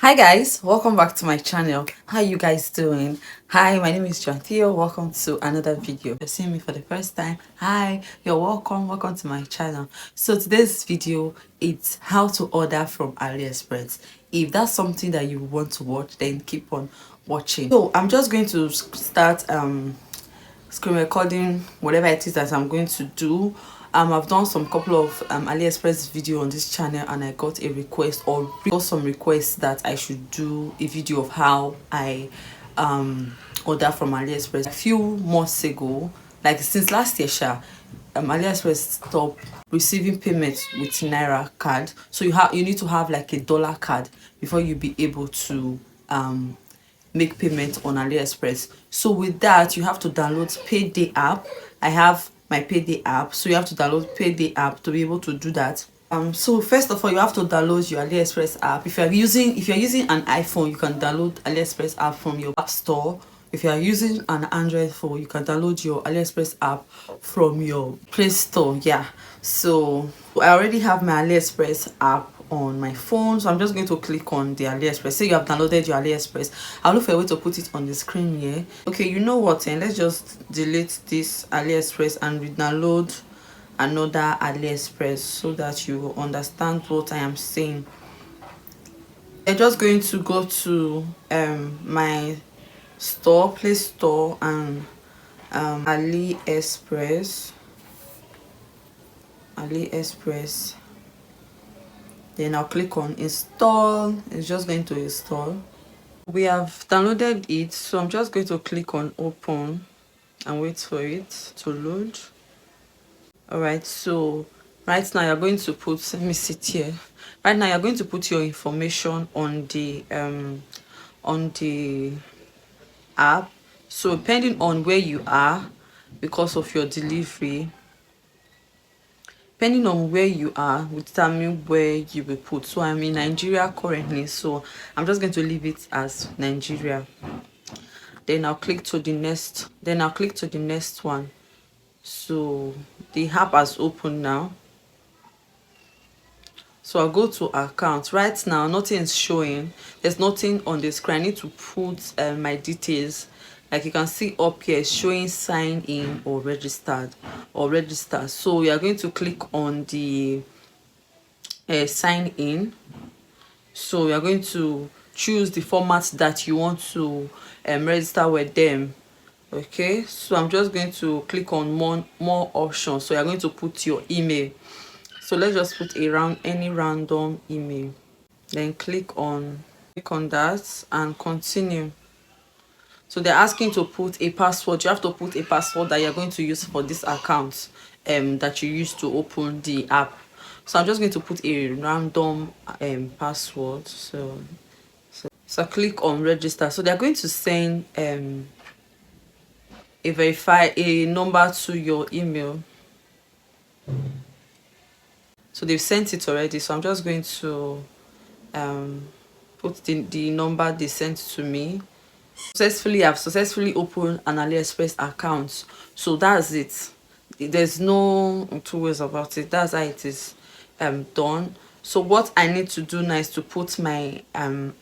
Hi guys, welcome back to my channel. How you guys doing? Hi, my name is Theo. Welcome to another video. If you're seeing me for the first time, hi, you're welcome to my channel. So today's video, it's how to order from Aliexpress. If that's something that you want to watch, then keep on watching. So I'm just going to start screen recording whatever it is that I'm going to do. I've done some couple of Aliexpress video on this channel, and I got a request or got some requests that I should do a video of how I order from Aliexpress. A few months ago, like since last year, Aliexpress stopped receiving payments with Naira card, so you need to have like a dollar card before you be able to make payment on Aliexpress. So with that, you have to download Payday app. I have my Payday app, so you have to download Payday app to be able to do that. So first of all, you have to download your Aliexpress app. If you're using an iPhone, you can download Aliexpress app from your app store. If you are using an Android phone, you can download your Aliexpress app from your Play Store. Yeah, so I already have my Aliexpress app on my phone, so I'm just going to click on the Aliexpress. Say you have downloaded your Aliexpress, I'll look for a way to put it on the screen here. Okay, you know what, and let's just delete this Aliexpress and re-download another Aliexpress so that you will understand what I am saying. I'm just going to go to my store, Play Store, and Aliexpress. Then I'll click on install. It's just going to install. We have downloaded it, so I'm just going to click on open and wait for it to load. All right, so right now you're going to put, let me sit here. Right now you're going to put your information on the app. So depending on where you are, because of your delivery, depending on where you are will determine where you will put. So I'm in Nigeria currently, so I'm just going to leave it as Nigeria. Then I'll click to the next one. So the app has opened now, so I'll go to account. Right now nothing is showing, there's nothing on the screen. I need to put my details. Like you can see up here, it's showing sign in or registered so we are going to click on the sign in. So we are going to choose the format that you want to register with them. Okay, so I'm just going to click on more options. So you're going to put your email. So let's just put any random email, then click on that and continue. So they're asking to put a password. You have to put a password that you're going to use for this account that you use to open the app. So I'm just going to put a random password. So click on register. So they're going to send a number to your email. So they've sent it already, so I'm just going to put the number they sent to me. I've successfully opened an Aliexpress account. So that's it. There's no two ways about it. That's how it is done. So what I need to do now is to put my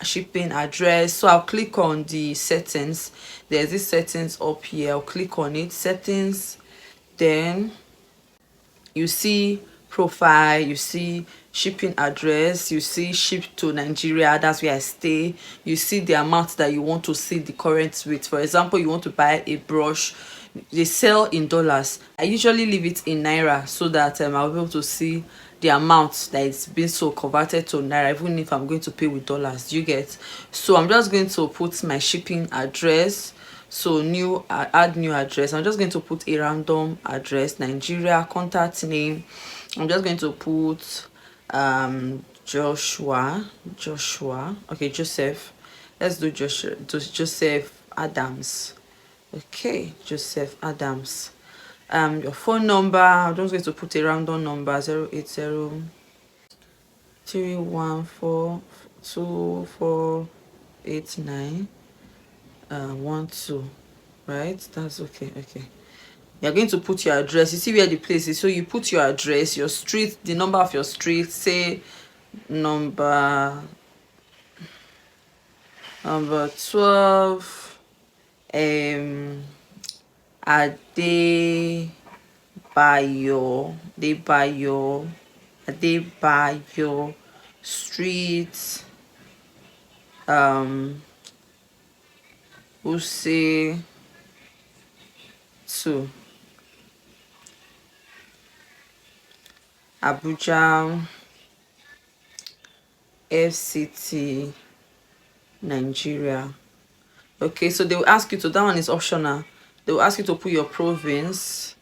shipping address. So I'll click on the settings. There's this settings up here. I'll click on it, settings. Then you see profile, you see shipping address, you see ship to Nigeria, that's where I stay. You see the amount that you want to see the current rate. For example, you want to buy a brush, they sell in dollars. I usually leave it in naira so that I'll be able to see the amount that it's been so converted to naira, even if I'm going to pay with dollars. You get? So I'm just going to put my shipping address. So add new address. I'm just going to put a random address, Nigeria. Contact name, I'm just going to put Joshua. Okay, Joseph. Let's do Joseph Adams. Okay, Joseph Adams. Your phone number, I'm just going to put a random number, 080 314 2489 12. Right, that's okay. You're going to put your address. You see where the place is, so you put your address, your street, the number of your street. Say number Number 12, Adebayo, Adebayo, Adebayo Street, Use 2, Abuja, FCT, Nigeria. Okay, so they will ask you to, that one is optional. They will ask you to put your province.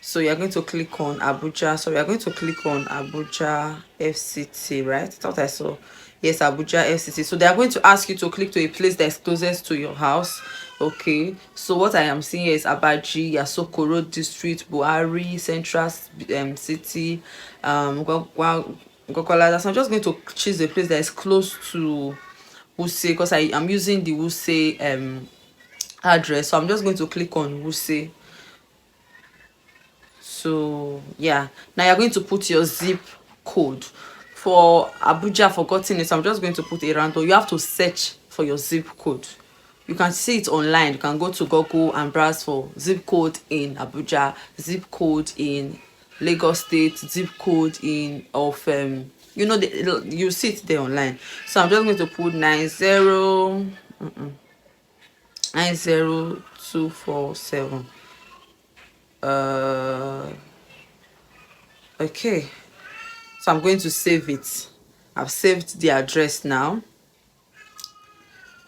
So you're going to click on Abuja. So you're going to click on Abuja FCT, right? That's what I saw. Yes, Abuja FCT. So they are going to ask you to click to a place that's closest to your house. Okay, so what I am seeing here is Abaji, Yasoko Road District, Buhari, Central City, Gokola. So I'm just going to choose a place that is close to Wuse, because I am using the Wuse address. So I'm just going to click on Wuse. So yeah, now you're going to put your zip code. For Abuja, I've forgotten it, so I'm just going to put a random. You have to search for your zip code. You can see it online. You can go to Google and browse for zip code in Abuja, zip code in Lagos State, zip code in you see it there online. So I'm just going to put 90247. Okay, so I'm going to save it. I've saved the address now.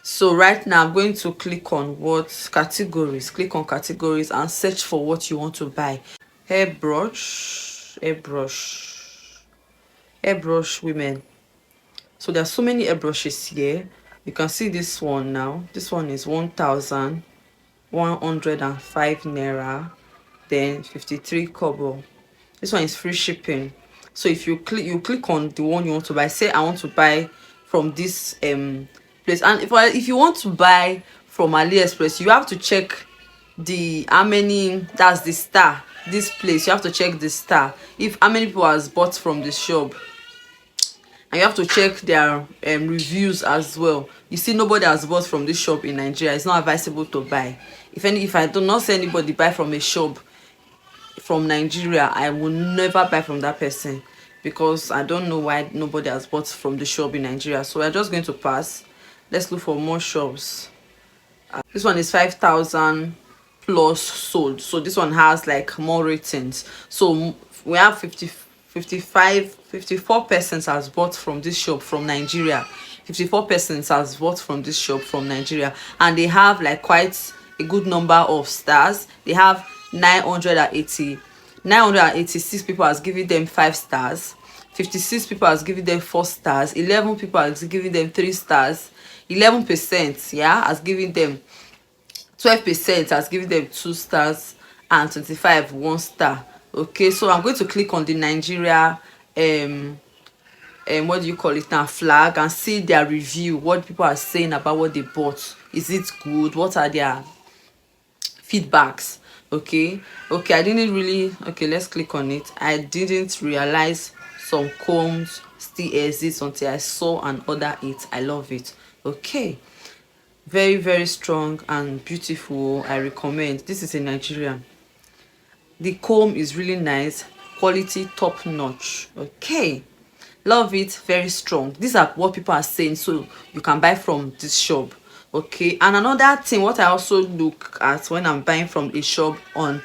So right now I'm going to click on what categories. Click on categories and search for what you want to buy. Airbrush women. So there are so many airbrushes here. You can see this one now. This one is 1,105 naira, then 53 kobo. This one is free shipping. So if you click on the one you want to buy. Say I want to buy from this place, and if you want to buy from Aliexpress, you have to check the how many, that's the star. This place, you have to check the star, if how many people has bought from the shop, and you have to check their reviews as well. You see, nobody has bought from this shop in Nigeria. It's not advisable to buy. If I do not see anybody buy from a shop from Nigeria, I will never buy from that person, because I don't know why nobody has bought from the shop in Nigeria. So we're just going to pass. Let's look for more shops. This one is 5,000 plus sold, so this one has like more ratings. So we have 54 persons has bought from this shop from Nigeria. 54 persons has bought from this shop from Nigeria, and they have like quite a good number of stars. They have 986 people has given them 5 stars. 56 people has given them 4 stars. 11 people has given them 3 stars. 11%, yeah, has given them 12% has given them 2 stars, and 25 1 star. Okay, so I'm going to click on the Nigeria what do you call it now, flag, and see their review, what people are saying about what they bought. Is it good? What are their feedbacks? Okay, I didn't really, okay, let's click on it. I didn't realize some combs still exist until I saw and order it. I love it. Okay, very, very strong and beautiful. I recommend. This is in Nigeria. The comb is really nice, quality top notch. Okay, love it, very strong. These are what people are saying, so you can buy from this shop. Okay, and another thing, what I also look at when I'm buying from a shop on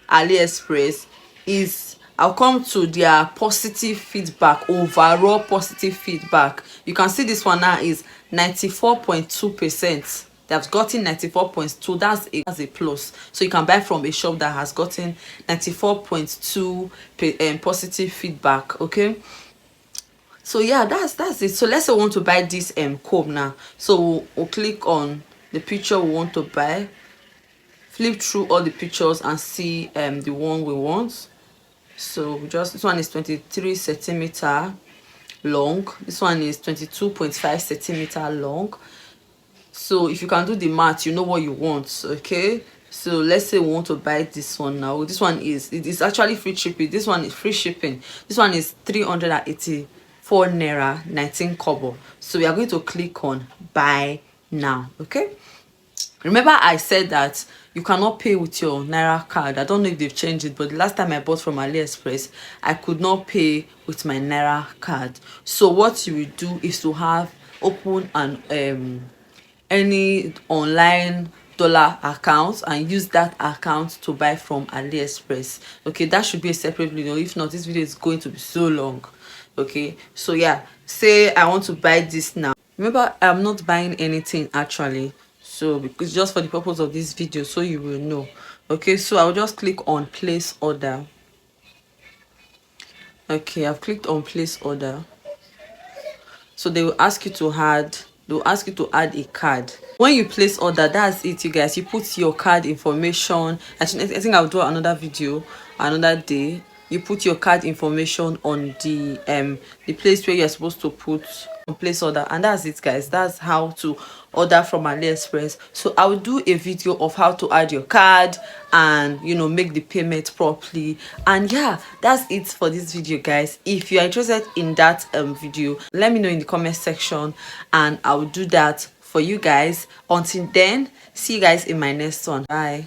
Aliexpress is I'll come to their positive feedback, overall positive feedback. You can see this one now is 94.2%. They have gotten 94.2. That's a plus. So you can buy from a shop that has gotten 94.2 positive feedback. Okay, so yeah, that's it. So let's say we want to buy this comb now. So we'll click on the picture we want to buy, flip through all the pictures and see the one we want. So this one is 23 centimeter long, this one is 22.5 centimeter long. So if you can do the math, you know what you want. Okay, so let's say we want to buy this one now. This one is actually free shipping. This one is free shipping. This one is 384 naira 19 kobo. So we are going to click on buy now. Okay, remember I said that you cannot pay with your Naira card. I don't know if they've changed it, but the last time I bought from Aliexpress, I could not pay with my Naira card. So what you will do is to have open an any online dollar account and use that account to buy from Aliexpress. Okay, that should be a separate video. If not, this video is going to be so long. Okay, so yeah, say I want to buy this now. Remember, I'm not buying anything actually, so because just for the purpose of this video, so you will know. Okay, so I'll just click on place order. Okay, I've clicked on place order. So they will ask you to add, they'll ask you to add a card. When you place order, that's it, you guys. You put your card information. Actually, I think I'll do another video another day. You put your card information on the place where you're supposed to put on place order, and that's it, guys. That's how to order from Aliexpress. So I will do a video of how to add your card and, you know, make the payment properly. And yeah, that's it for this video, guys. If you are interested in that video, let me know in the comment section and I will do that for you guys. Until then, see you guys in my next one. Bye.